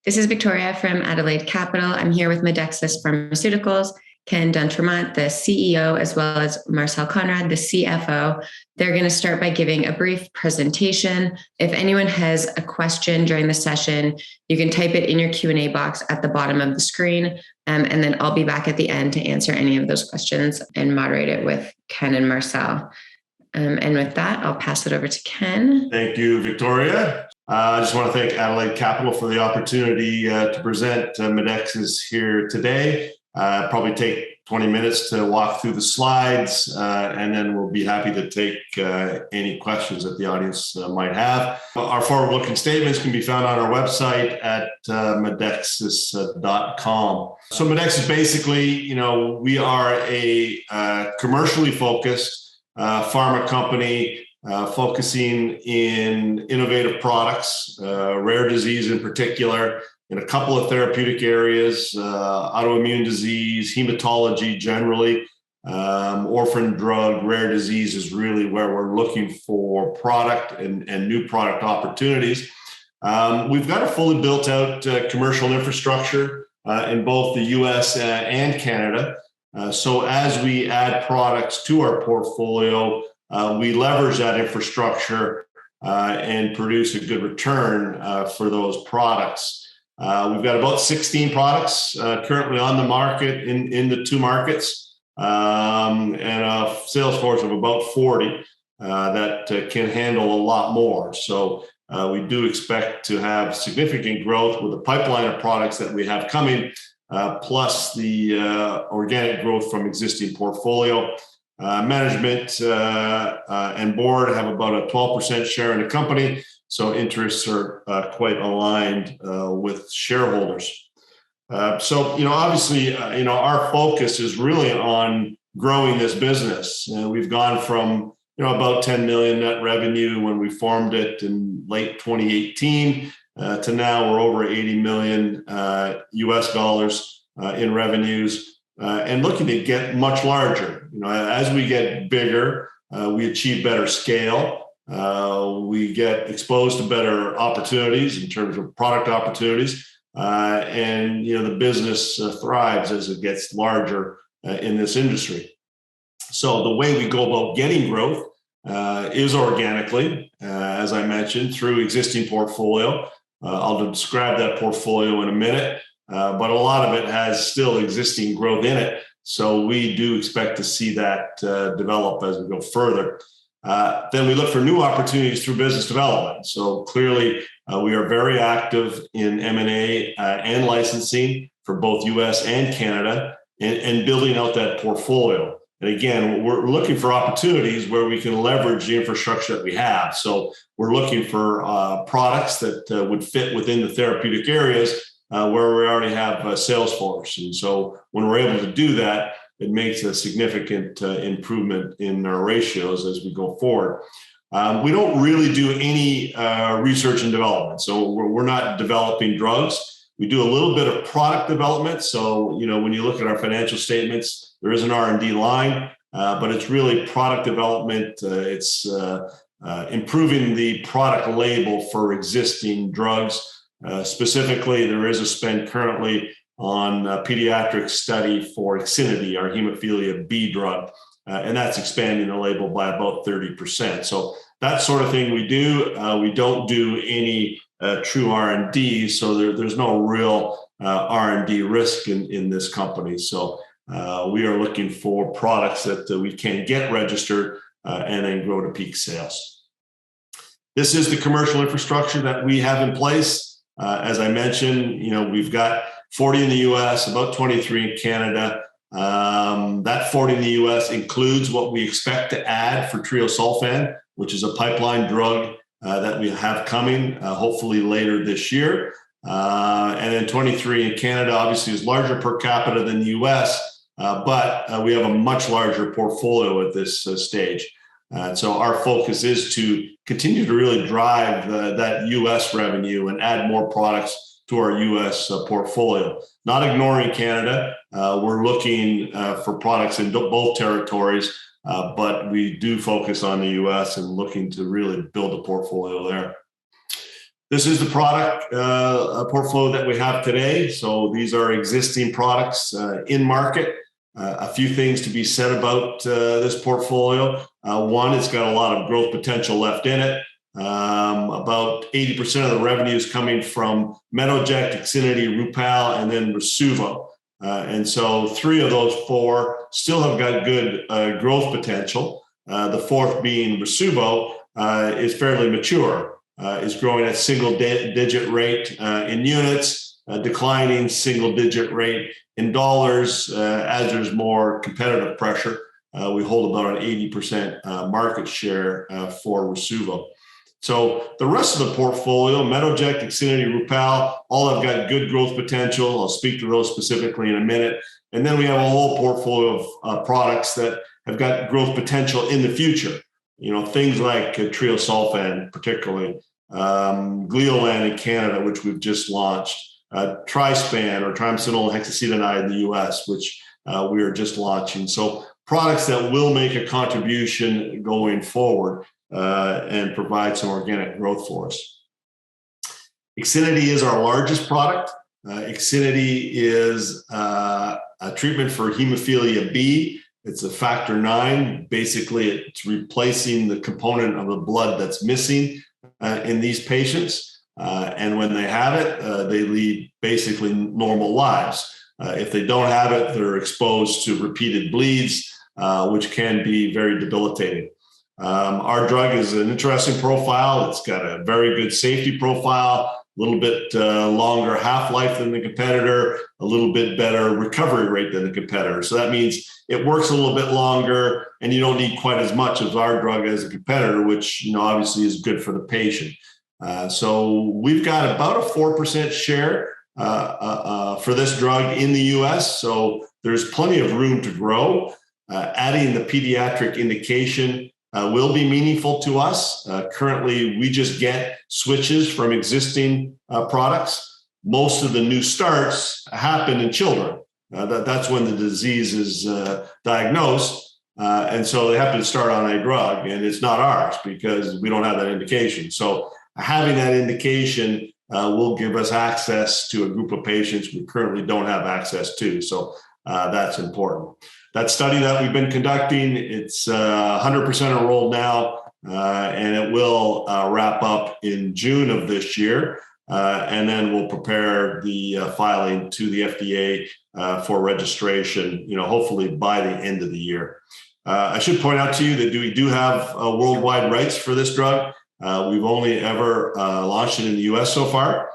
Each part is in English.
This is Victoria from Adelaide Capital. I'm here with Medexus Pharmaceuticals, Ken D'Entremont, the CEO, as well as Marcel Konrad, the CFO. They're going to start by giving a brief presentation. If anyone has a question during the session, you can type it in your Q&A box at the bottom of the screen, and then I'll be back at the end to answer any of those questions and moderate it with Ken and Marcel. And with that, I'll pass it over to Ken. Thank you, Victoria. I just want to thank Adelaide Capital for the opportunity to present Medexus here today. Probably take 20 minutes to walk through the slides, and then we'll be happy to take any questions that the audience might have. Our forward-looking statements can be found on our website at medexus.com. So Medexus, basically, we are a commercially focused pharma company focusing in innovative products, rare disease in particular, in a couple of therapeutic areas, autoimmune disease, hematology generally, orphan drug, rare disease is really where we're looking for product and new product opportunities. We've got a fully built out commercial infrastructure in both the US and Canada. So as we add products to our portfolio, we leverage that infrastructure and produce a good return for those products. We've got about 16 products currently on the market in the two markets, and a sales force of about 40 that can handle a lot more. So we do expect to have significant growth with the pipeline of products that we have coming, plus the organic growth from existing portfolio. Management and board have about a 12% share in the company, so interests are quite aligned with shareholders. Obviously, our focus is really on growing this business. We've gone from about 10 million net revenue when we formed it in late 2018 to now we're over 80 million US dollars in revenues, and looking to get much larger. As we get bigger, we achieve better scale. We get exposed to better opportunities in terms of product opportunities, and the business thrives as it gets larger in this industry. So the way we go about getting growth is organically, as I mentioned, through existing portfolio. I'll describe that portfolio in a minute, but a lot of it has still existing growth in it. So we do expect to see that develop as we go further. Then we look for new opportunities through business development. So clearly, we are very active in M&A and licensing for both US and Canada, and building out that portfolio. And again, we're looking for opportunities where we can leverage the infrastructure that we have. So we're looking for products that would fit within the therapeutic areas where we already have a sales force. And so when we're able to do that, it makes a significant improvement in our ratios as we go forward. We don't really do any research and development. So we're not developing drugs. We do a little bit of product development. So, when you look at our financial statements, there is an R&D line, but it's really product development. It's improving the product label for existing drugs. Specifically, there is a spend currently on a pediatric study for IXINITY, our hemophilia B drug, and that's expanding the label by about 30%. So that sort of thing we do. We don't do any true R&D, so there's no real R&D risk in this company. So we are looking for products that we can get registered and then grow to peak sales. This is the commercial infrastructure that we have in place. As I mentioned, we've got 40 in the US, about 23 in Canada. That 40 in the US includes what we expect to add for treosulfan, which is a pipeline drug that we have coming, hopefully later this year. And then 23 in Canada, obviously, is larger per capita than the US, but we have a much larger portfolio at this stage. So our focus is to continue to really drive that US revenue and add more products to our US portfolio. Not ignoring Canada. We're looking for products in both territories, but we do focus on the US and looking to really build a portfolio there. This is the product portfolio that we have today. So these are existing products in market. A few things to be said about this portfolio. One, it's got a lot of growth potential left in it. About 80% of the revenue is coming from Metoject, Ixinity, Rupall, and then Rasuvo. And so 3 of those 4 still have got good growth potential. The 4th being Rasuvo is fairly mature, is growing at single-digit rate in units, declining single-digit rate in dollars as there's more competitive pressure. We hold about an 80% market share for Rasuvo. So the rest of the portfolio, Metoject, Ixinity, Rupall, all have got good growth potential. I'll speak to those specifically in a minute. And then we have a whole portfolio of products that have got growth potential in the future. You know, things like treosulfan, particularly, Gleolan in Canada, which we've just launched, Trispan or triamcinolone hexacetonide in the US, which we are just launching. So products that will make a contribution going forward and provide some organic growth for us. Ixinity is our largest product. Ixinity is a treatment for hemophilia B. It's a factor 9. Basically, it's replacing the component of the blood that's missing in these patients. And when they have it, they lead basically normal lives. If they don't have it, they're exposed to repeated bleeds, which can be very debilitating. Our drug is an interesting profile. It's got a very good safety profile, a little bit longer half-life than the competitor, a little bit better recovery rate than the competitor. So that means it works a little bit longer and you don't need quite as much of our drug as a competitor, which, you know, obviously is good for the patient. So we've got about a 4% share for this drug in the US. So there's plenty of room to grow. Adding the pediatric indication will be meaningful to us. Currently, we just get switches from existing products. Most of the new starts happen in children. That's when the disease is diagnosed. And so they have to start on a drug, and it's not ours because we don't have that indication. So having that indication will give us access to a group of patients we currently don't have access to. So that's important. That study that we've been conducting, it's 100% enrolled now, and it will wrap up in June of this year. And then we'll prepare the filing to the FDA for registration, you know, hopefully by the end of the year. I should point out to you that we do have worldwide rights for this drug. We've only ever launched it in the US so far.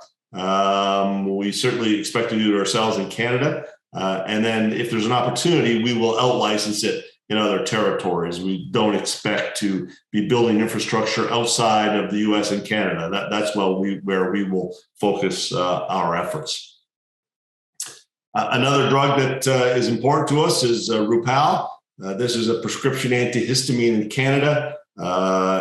We certainly expect to do it ourselves in Canada. And then if there's an opportunity, we will out-license it in other territories. We don't expect to be building infrastructure outside of the US and Canada. That's where we will focus our efforts. Another drug that is important to us is Rupall. This is a prescription antihistamine in Canada.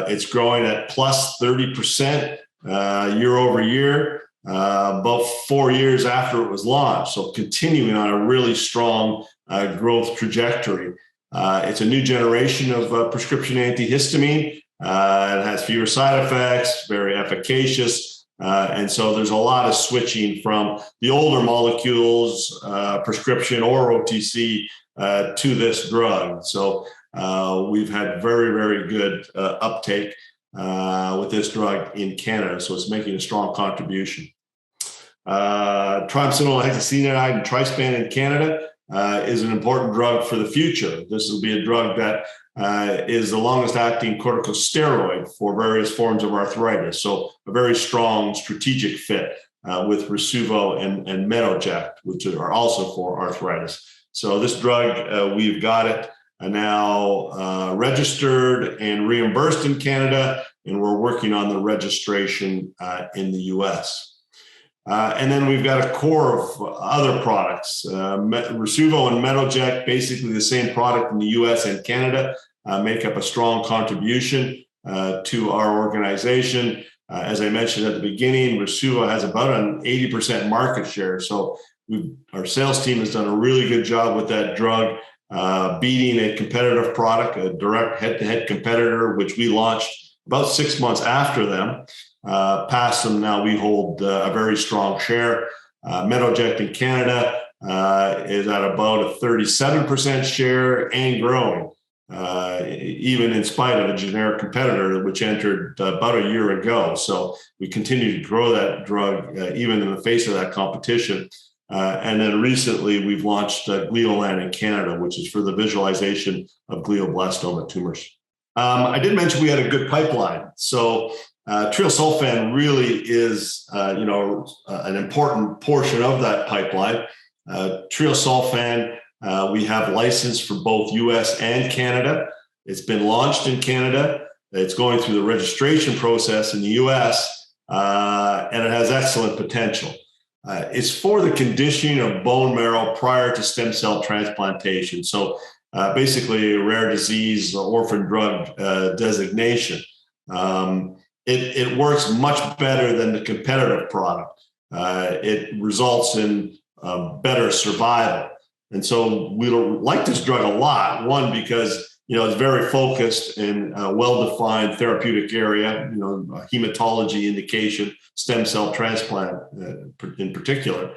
It's growing at plus 30% year over year. About 4 years after it was launched, so continuing on a really strong growth trajectory. It's a new generation of prescription antihistamine. It has fewer side effects, very efficacious, and so there's a lot of switching from the older molecules, prescription or OTC, to this drug. So we've had very, very good uptake with this drug in Canada, so it's making a strong contribution. Triamcinolone hexacetonide and Trispan in Canada is an important drug for the future. This will be a drug that is the longest acting corticosteroid for various forms of arthritis, so a very strong strategic fit with Rasuvo and Metoject, which are also for arthritis. So this drug, we've got it now registered and reimbursed in Canada, and we're working on the registration in the US. And then we've got a core of other products. Rasuvo and Metoject, basically the same product in the US and Canada, make up a strong contribution to our organization. As I mentioned at the beginning, Rasuvo has about an 80% market share. So our sales team has done a really good job with that drug, beating a competitive product, a direct head-to-head competitor, which we launched about 6 months after them. Past them, now we hold a very strong share. Metoject in Canada is at about a 37% share and growing, even in spite of a generic competitor which entered about a year ago. So we continue to grow that drug even in the face of that competition. And then recently we've launched Gleolan in Canada, which is for the visualization of glioblastoma tumors. I did mention we had a good pipeline. So treosulfan really is, an important portion of that pipeline. Treosulfan, we have licensed for both US and Canada. It's been launched in Canada. It's going through the registration process in the US, and it has excellent potential. It's for the conditioning of bone marrow prior to stem cell transplantation. So basically a rare disease, orphan drug designation. It works much better than the competitive product. It results in better survival. And so we like this drug a lot. One, because it's very focused in a well-defined therapeutic area, hematology indication, stem cell transplant in particular.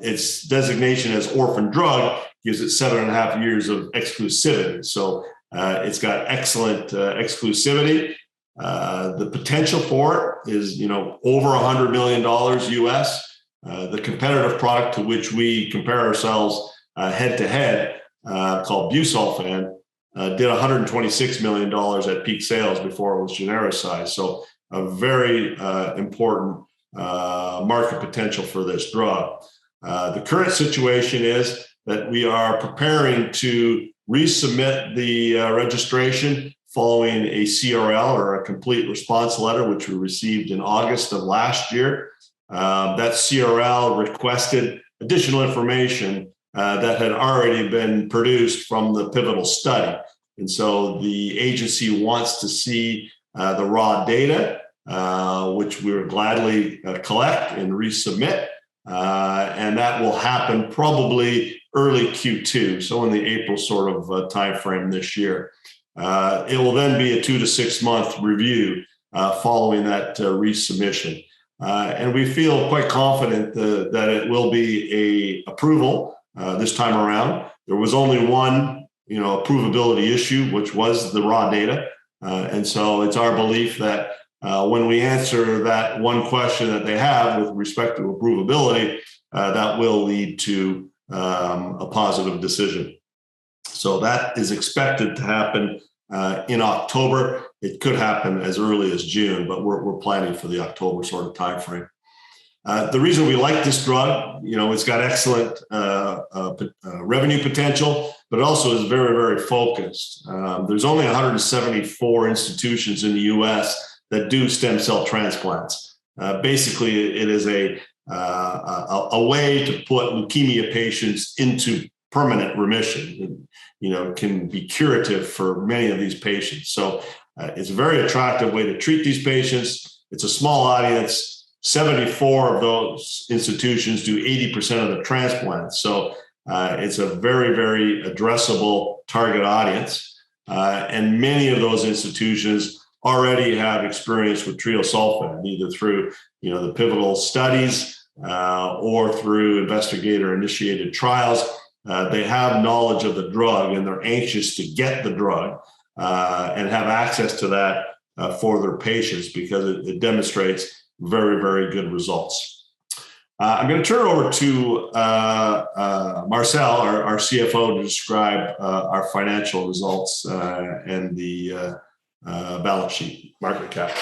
Its designation as orphan drug gives it 7.5 years of exclusivity. So it's got excellent exclusivity. The potential for it is, over $100 million US. The competitive product to which we compare ourselves head to head, called busulfan, did $126 million at peak sales before it was genericized. So a very important market potential for this drug. The current situation is that we are preparing to resubmit the registration following a CRL, or a complete response letter, which we received in August of last year. That CRL requested additional information that had already been produced from the pivotal study. And so the agency wants to see the raw data, which we will gladly collect and resubmit. And that will happen probably early Q2, so in the April sort of timeframe this year. It will then be a 2 to 6 month review following that resubmission. And we feel quite confident that it will be an approval this time around. There was only one, approvability issue, which was the raw data. And so it's our belief that when we answer that one question that they have with respect to approvability, that will lead to a positive decision. So that is expected to happen in October. It could happen as early as June, but we're planning for the October sort of timeframe. The reason we like this drug, it's got excellent revenue potential, but it also is very, very focused. There's only 174 institutions in the US that do stem cell transplants. Basically, it is a way to put leukemia patients into permanent remission. And, can be curative for many of these patients. So it's a very attractive way to treat these patients. It's a small audience. 74 of those institutions do 80% of the transplants. So it's a very, very addressable target audience. And many of those institutions already have experience with treosulfan, either through, the pivotal studies or through investigator-initiated trials. They have knowledge of the drug, and they're anxious to get the drug and have access to that for their patients, because it demonstrates very, very good results. I'm going to turn it over to Marcel, our CFO, to describe our financial results and the balance sheet, market cap.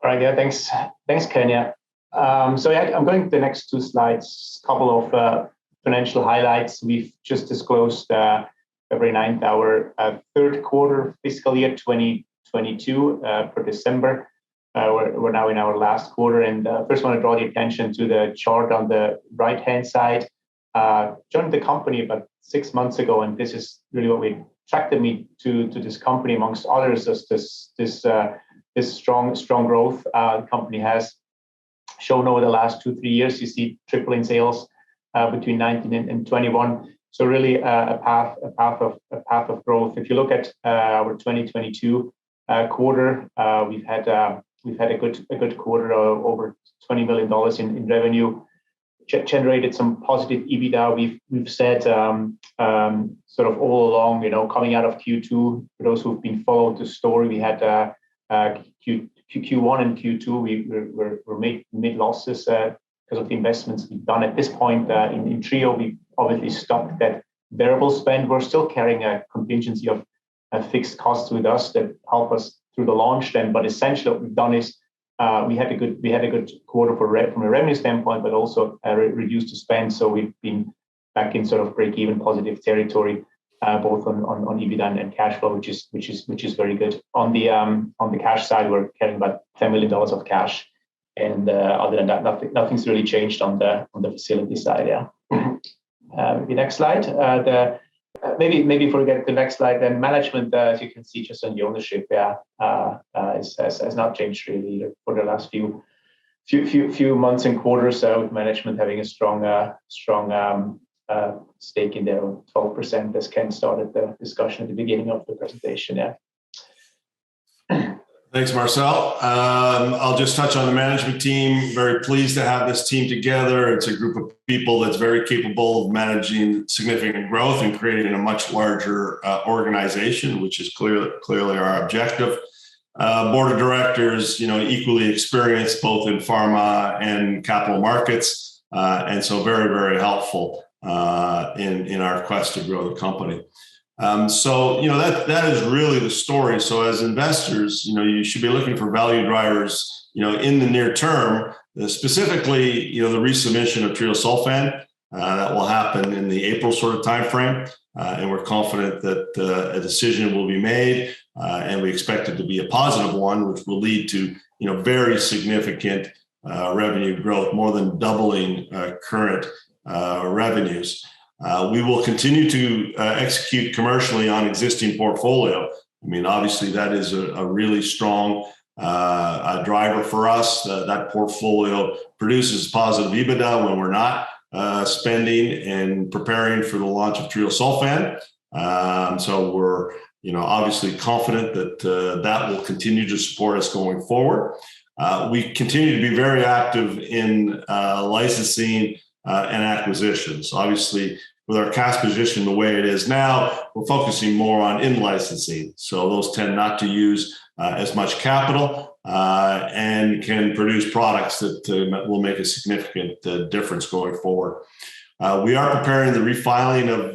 All right, yeah, thanks, Kenya. I'm going to the next two slides, a couple of financial highlights. We've just disclosed February 9th, our third quarter fiscal year 2022 for December. We're now in our last quarter, and first I want to draw the attention to the chart on the right-hand side. Joined the company about 6 months ago, and this is really what attracted me to this company, amongst others, is this strong growth the company has shown over the last 2-3 years. You see tripling sales between 19 and 21. So really a path of growth. If you look at our 2022 quarter, we've had we've had a good quarter, over $20 million in revenue. Generated some positive EBITDA. We've said sort of all along, coming out of Q2. For those who've been following the story, we had Q1 and Q2. We made losses because of the investments we've done. At this point in Trio, we obviously stopped that variable spend. We're still carrying a contingency of fixed costs with us that help us through the launch then. But essentially, what we've done is we had a good quarter from a revenue standpoint, but also reduced the spend. So we've been back in sort of break-even positive territory, both on EBITDA and cash flow, which is very good. On the cash side, we're carrying about $10 million of cash, and other than that, nothing's really changed on the facility side. Yeah. The next slide. Maybe before we get to the next slide, then management, as you can see, just on the ownership, has not changed really for the last few months and quarters. With management having a strong stake in there, 12%, as Ken started the discussion at the beginning of the presentation. Yeah. Thanks, Marcel. I'll just touch on the management team. Very pleased to have this team together. It's a group of people that's very capable of managing significant growth and creating a much larger organization, which is clearly our objective. Board of directors, equally experienced both in pharma and capital markets, and so very, very helpful in our quest to grow the company. That is really the story. So as investors, you should be looking for value drivers, in the near term, specifically, the resubmission of treosulfan that will happen in the April sort of timeframe. And we're confident that a decision will be made, and we expect it to be a positive one, which will lead to, very significant revenue growth, more than doubling current revenues. We will continue to execute commercially on existing portfolio. I mean, obviously, that is a really strong driver for us. That portfolio produces positive EBITDA when we're not spending and preparing for the launch of treosulfan. So we're, obviously confident that that will continue to support us going forward. We continue to be very active in licensing and acquisitions. Obviously, with our cash position the way it is now, we're focusing more on in-licensing. So those tend not to use as much capital and can produce products that will make a significant difference going forward. We are preparing the refiling of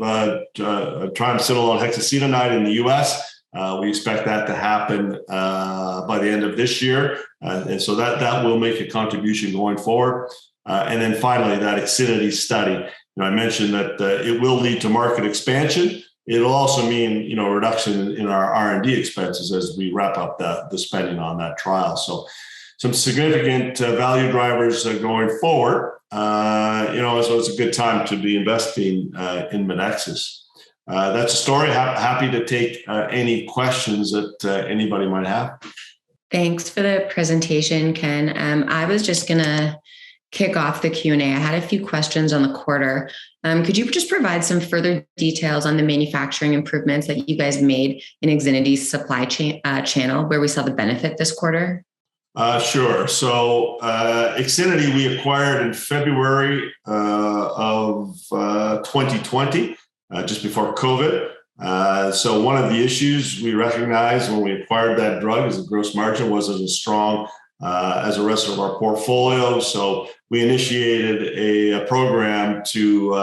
triamcinolone hexacetonide in the U.S. We expect that to happen by the end of this year. And so that will make a contribution going forward. And then finally, that IXINITY study. I mentioned that it will lead to market expansion. It'll also mean, a reduction in our R&D expenses as we wrap up the spending on that trial. So some significant value drivers going forward. So it's a good time to be investing in Medexus. That's a story. Happy to take any questions that anybody might have. Thanks for the presentation, Ken. I was just going to kick off the Q&A. I had a few questions on the quarter. Could you just provide some further details on the manufacturing improvements that you guys made in IXINITY's supply channel, where we saw the benefit this quarter? Sure. So IXINITY we acquired in February of 2020, just before COVID. So one of the issues we recognized when we acquired that drug is the gross margin wasn't as strong as the rest of our portfolio. So we initiated a program to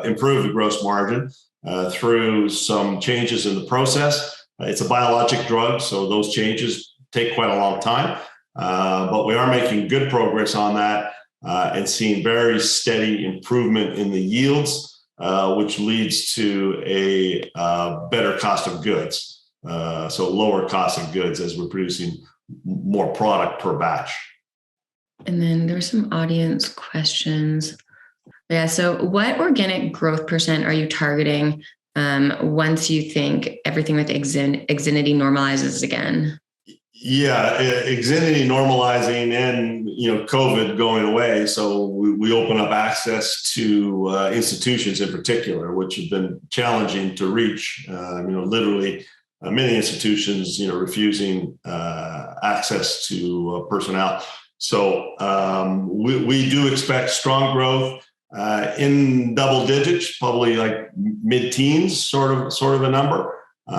improve the gross margin through some changes in the process. It's a biologic drug, so those changes take quite a long time. But we are making good progress on that and seeing very steady improvement in the yields, which leads to a better cost of goods. So lower cost of goods as we're producing more product per batch. And then there's some audience questions. Yeah. So what organic growth percent are you targeting once you think everything with IXINITY normalizes again? Yeah, IXINITY normalizing and COVID going away. So we open up access to institutions in particular, which have been challenging to reach. Literally many institutions, refusing access to personnel. So we do expect strong growth in double digits, probably like mid-teens, sort of a number. Three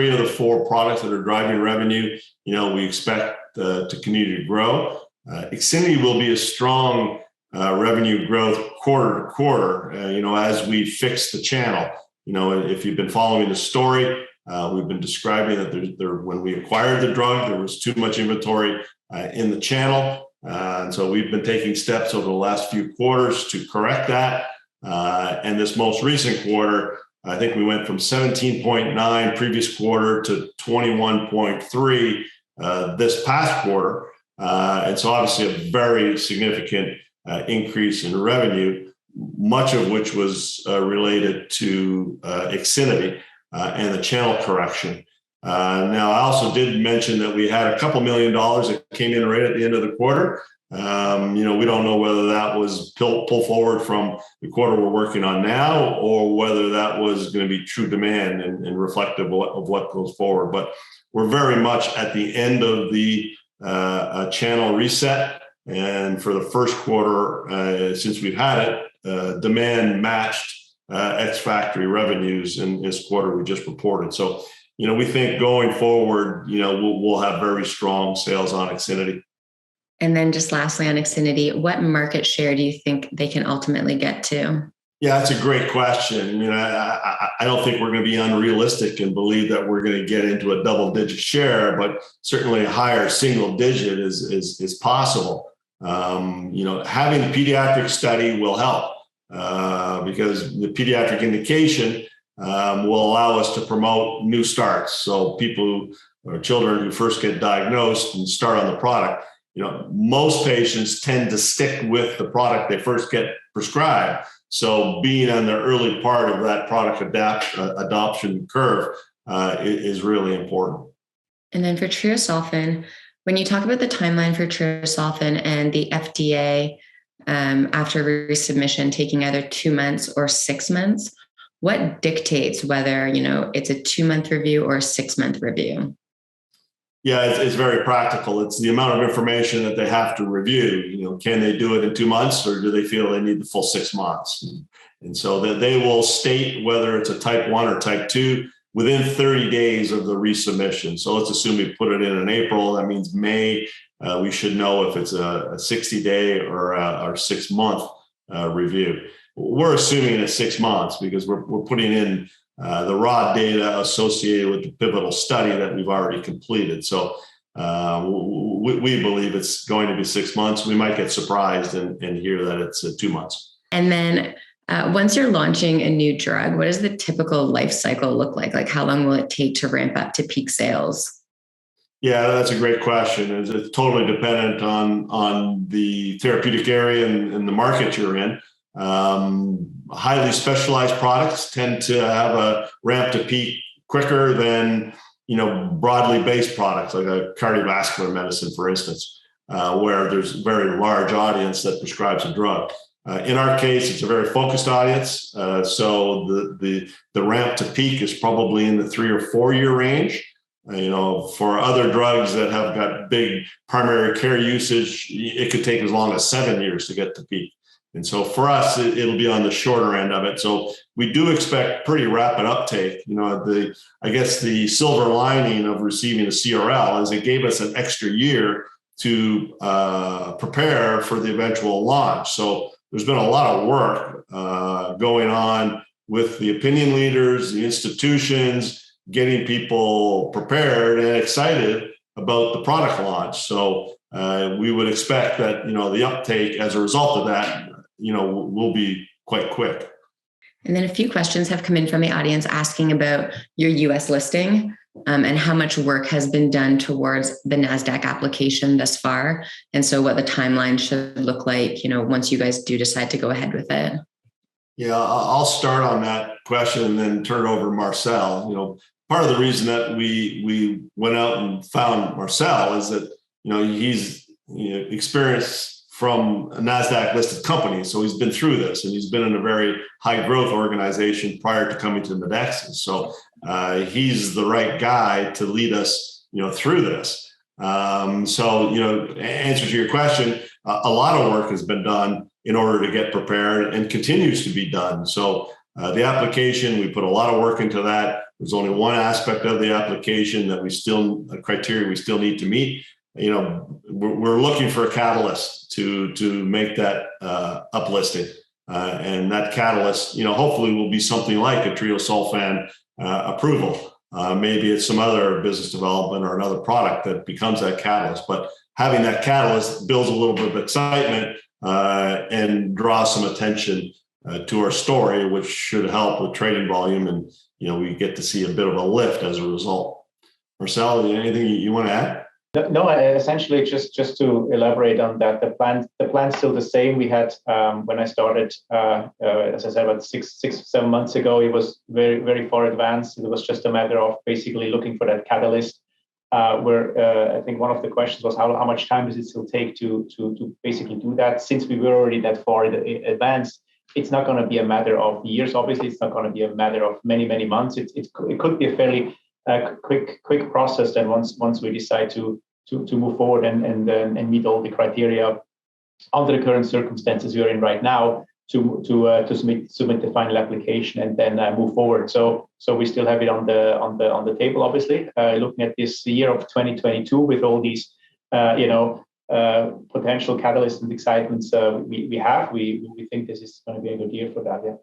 of the four products that are driving revenue, we expect to continue to grow. IXINITY will be a strong revenue growth quarter to quarter, as we fix the channel. If you've been following the story, we've been describing that when we acquired the drug, there was too much inventory in the channel. And so we've been taking steps over the last few quarters to correct that. And this most recent quarter, I think we went from 17.9 previous quarter to 21.3 this past quarter. And so obviously a very significant increase in revenue, much of which was related to IXINITY and the channel correction. Now, I also did mention that we had a couple $1 million that came in right at the end of the quarter. We don't know whether that was pull forward from the quarter we're working on now, or whether that was going to be true demand and reflective of what goes forward. But we're very much at the end of the channel reset. And for the first quarter, since we've had it, demand matched ex-factory revenues in this quarter we just reported. So, we think going forward, we'll have very strong sales on IXINITY. And then just lastly on IXINITY, what market share do you think they can ultimately get to? Yeah, that's a great question. I don't think we're going to be unrealistic and believe that we're going to get into a double-digit share, but certainly a higher single digit is possible. Having the pediatric study will help because the pediatric indication will allow us to promote new starts. So people or children who first get diagnosed and start on the product, most patients tend to stick with the product they first get prescribed. So being on the early part of that product adoption curve is really important. And then for treosulfan, when you talk about the timeline for treosulfan and the FDA after resubmission taking either 2 months or 6 months, what dictates whether, it's a 2-month review or a 6-month review? Yeah, it's very practical. It's the amount of information that they have to review. Can they do it in 2 months, or do they feel they need the full 6 months? And so that they will state whether it's a type 1 or type 2 within 30 days of the resubmission. So let's assume we put it in April. That means May. We should know if it's a 60-day or a 6-month review. We're assuming it's 6 months because we're putting in the raw data associated with the pivotal study that we've already completed. So we believe it's going to be 6 months. We might get surprised and hear that it's 2 months. And then once you're launching a new drug, what does the typical life cycle look like? Like how long will it take to ramp up to peak sales? Yeah, that's a great question. It's totally dependent on the therapeutic area and the market you're in. Highly specialized products tend to have a ramp to peak quicker than, broadly based products like a cardiovascular medicine, for instance, where there's a very large audience that prescribes a drug. In our case, it's a very focused audience. So the ramp to peak is probably in the 3 or 4 year range. For other drugs that have got big primary care usage, it could take as long as 7 years to get to peak. And so for us, it'll be on the shorter end of it. So we do expect pretty rapid uptake. I guess the silver lining of receiving a CRL is it gave us an extra year to prepare for the eventual launch. So there's been a lot of work going on with the opinion leaders, the institutions, getting people prepared and excited about the product launch. So we would expect that, the uptake as a result of that, will be quite quick. And then a few questions have come in from the audience asking about your US listing and how much work has been done towards the NASDAQ application thus far. And so what the timeline should look like, once you guys do decide to go ahead with it. Yeah, I'll start on that question and then turn it over to Marcel. Part of the reason that we went out and found Marcel is that, he's experienced from a NASDAQ listed company. So he's been through this, and he's been in a very high growth organization prior to coming to Medexus. So he's the right guy to lead us, through this. Answer to your question, a lot of work has been done in order to get prepared and continues to be done. So the application, we put a lot of work into that. There's only one aspect of the application that criteria we still need to meet. We're looking for a catalyst to make that uplisting. And that catalyst, hopefully will be something like a triosulfan approval. Maybe it's some other business development or another product that becomes that catalyst. But having that catalyst builds a little bit of excitement and draws some attention to our story, which should help with trading volume. And, we get to see a bit of a lift as a result. Marcel, anything you want to add? No, essentially just to elaborate on that, the plan's still the same. We had when I started, as I said, about 7 months ago, it was very, very far advanced. It was just a matter of basically looking for that catalyst. Where I think one of the questions was how much time does it still take to basically do that? Since we were already that far advanced, it's not going to be a matter of years. Obviously, it's not going to be a matter of many months. It could be a fairly quick process. Then once we decide to move forward and meet all the criteria under the current circumstances we are in right now to submit the final application and then move forward. So we still have it on the table. Obviously, looking at this year of 2022 with all these potential catalysts and excitements we think this is going to be a good year for that. Yeah.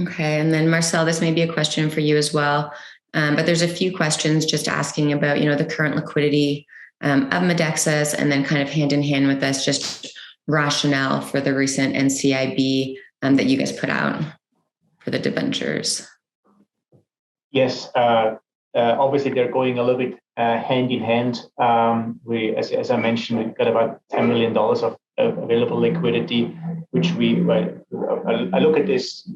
Okay, and then Marcel, this may be a question for you as well. But there's a few questions just asking about, the current liquidity of Medexus, and then kind of hand in hand with this, just rationale for the recent NCIB that you guys put out for the debentures. Yes, obviously they're going a little bit hand in hand. We, as I mentioned, we've got about $10 million of available liquidity, which we look at this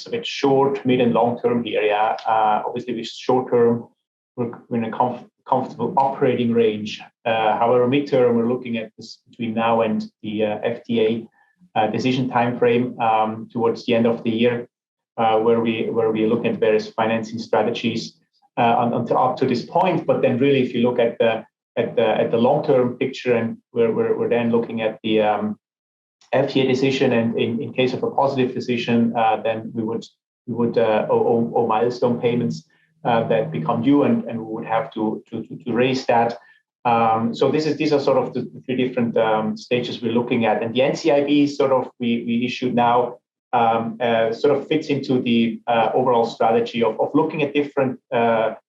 a bit short, mid, and long term here. Yeah, obviously with short term, we're in a comfortable operating range. However, midterm, we're looking at this between now and the FDA decision timeframe towards the end of the year, where we look at various financing strategies until up to this point. But then, really, if you look at the long-term picture, and we're then looking at the FDA decision, and in case of a positive decision, then we would owe milestone payments that become due, and we would have to raise that. So these are sort of the three different stages we're looking at, and the NCIB sort of we issued now sort of fits into the overall strategy of looking at different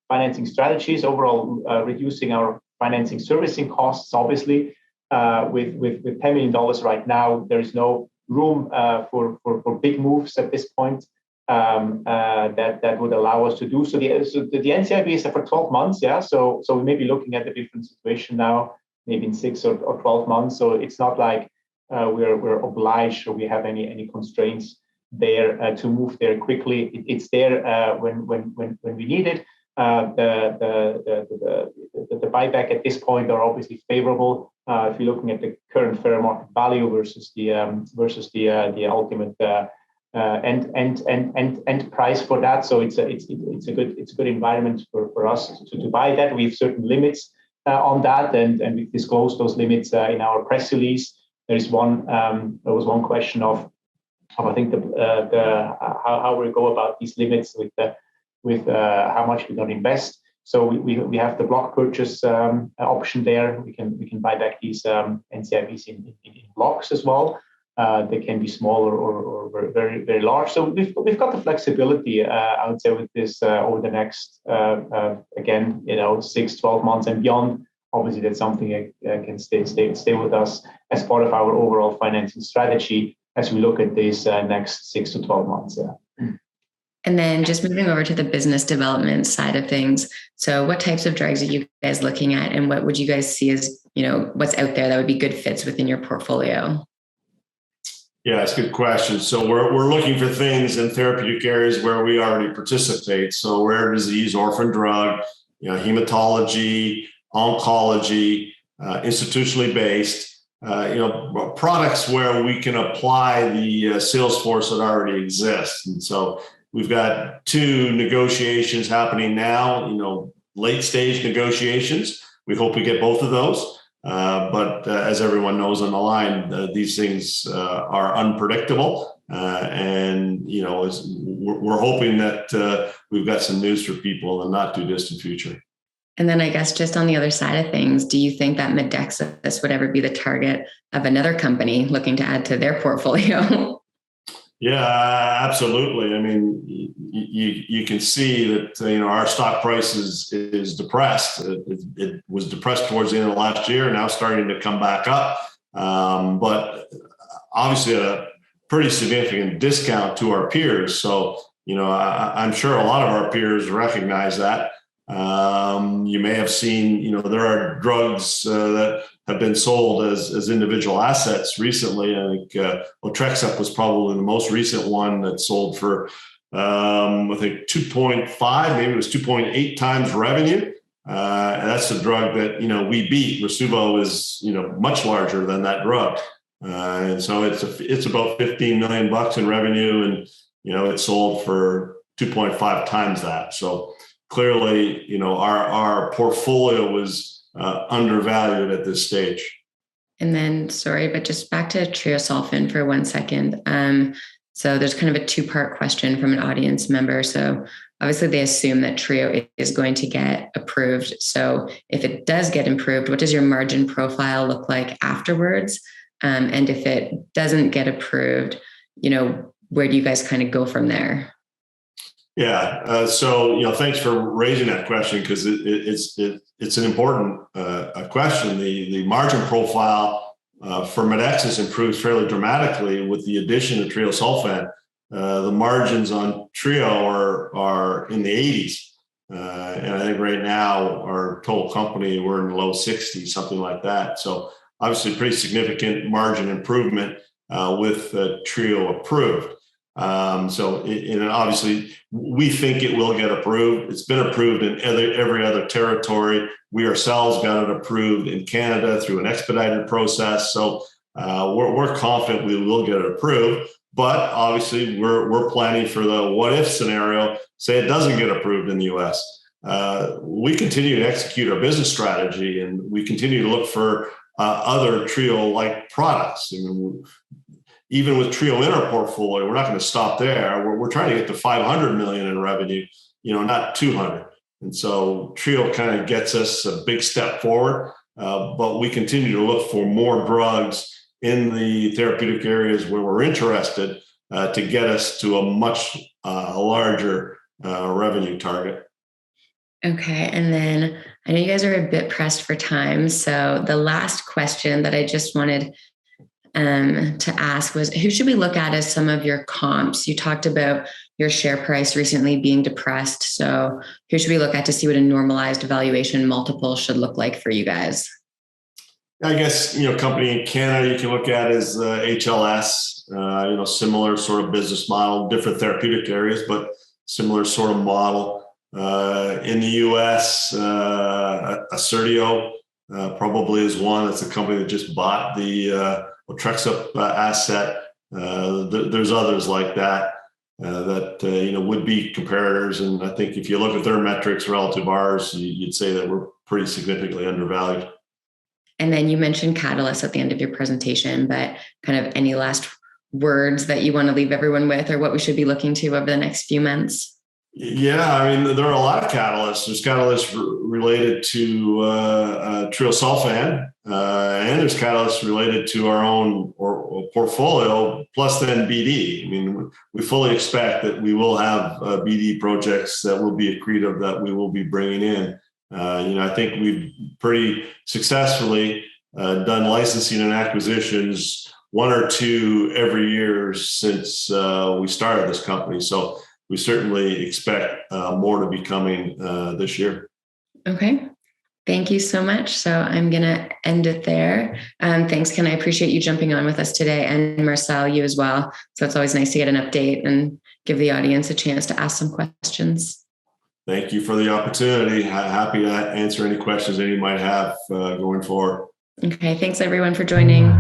financing strategies, overall reducing our financing servicing costs. Obviously, with $10 million right now, there is no room for big moves at this point that would allow us to do so. The NCIB is for 12 months, yeah. So we may be looking at a different situation now, maybe in 6 or 12 months. So it's not like we're obliged or we have any constraints there to move there quickly. It's there when we need it. The buyback at this point are obviously favorable if you're looking at the current fair market value versus the ultimate end price for that. So it's a good environment for us to buy that. We have certain limits on that, and we've disclosed those limits in our press release. There was one question of I think how we go about these limits with how much we're going to invest. So we have the block purchase option there. We can buy back these NCIBs in blocks as well. They can be small or very, very large. So we've got the flexibility, I would say, with this over the next, again, 6-12 months and beyond. Obviously, that's something that can stay with us as part of our overall financing strategy as we look at these next 6 to 12 months. Yeah. And then just moving over to the business development side of things. So what types of drugs are you guys looking at, and what would you guys see as, what's out there that would be good fits within your portfolio? Yeah, that's a good question. So we're looking for things in therapeutic areas where we already participate. So rare disease, orphan drug, hematology, oncology, institutionally based. products where we can apply the sales force that already exists. And so we've got 2 negotiations happening now, late stage negotiations. We hope we get both of those. But as everyone knows on the line, these things are unpredictable. And we're hoping that we've got some news for people in the not too distant future. And then I guess just on the other side of things, do you think that Medexus would ever be the target of another company looking to add to their portfolio? Yeah, absolutely. I mean, you can see that our stock price is depressed. It was depressed towards the end of last year, now starting to come back up. But obviously at a pretty significant discount to our peers. So, I'm sure a lot of our peers recognize that. You may have seen, there are drugs that have been sold as individual assets recently. I think Otrexup was probably the most recent one that sold for, I think 2.5, maybe it was 2.8 times revenue. And that's the drug that, we beat. Rasuvo is, much larger than that drug. And so it's about $15 million in revenue, and, it sold for 2.5 times that. So clearly, our portfolio was undervalued at this stage. And then, sorry, but just back to treosulfan for 1 second. So there's kind of a 2-part question from an audience member. So obviously they assume that Treo is going to get approved. So if it does get approved, what does your margin profile look like afterwards? And if it doesn't get approved, where do you guys kind of go from there? Yeah. So, thanks for raising that question, because it's an important question. The margin profile for Medexus improves fairly dramatically with the addition of treosulfan. The margins on Treo are in the 80s. And I think right now our total company, we're in the low 60s, something like that. So obviously pretty significant margin improvement with Treo approved. And obviously we think it will get approved. It's been approved in every other territory. We ourselves got it approved in Canada through an expedited process. So we're confident we will get it approved, but obviously we're planning for the what if scenario, say it doesn't get approved in the US. We continue to execute our business strategy, and we continue to look for other Treo-like products. Even with Treo in our portfolio, we're not going to stop there. We're trying to get to 500 million in revenue, not 200. And so Treo kind of gets us a big step forward, but we continue to look for more drugs in the therapeutic areas where we're interested to get us to a much larger revenue target. Okay. And then I know you guys are a bit pressed for time. So the last question that I just wanted to ask was, who should we look at as some of your comps? You talked about your share price recently being depressed. So who should we look at to see what a normalized valuation multiple should look like for you guys? I guess, company in Canada you can look at is HLS, similar sort of business model, different therapeutic areas, but similar sort of model. In the US, Assertio probably is one. That's a company that just bought the Otrexup asset. There's others like that would be comparators. And I think if you look at their metrics relative to ours, you'd say that we're pretty significantly undervalued. And then you mentioned catalysts at the end of your presentation, but kind of any last words that you want to leave everyone with, or what we should be looking to over the next few months? Yeah, there are a lot of catalysts. There's catalysts related to treosulfan, and there's catalysts related to our own portfolio, plus then BD. We fully expect that we will have BD projects that will be accretive that we will be bringing in. I think we've pretty successfully done licensing and acquisitions, 1 or 2 every year since we started this company. So we certainly expect more to be coming this year. Okay. Thank you so much. So I'm going to end it there. Thanks, Ken. I appreciate you jumping on with us today, and Marcel, you as well. So it's always nice to get an update and give the audience a chance to ask some questions. Thank you for the opportunity. Happy to answer any questions that you might have going forward. Okay, thanks everyone for joining.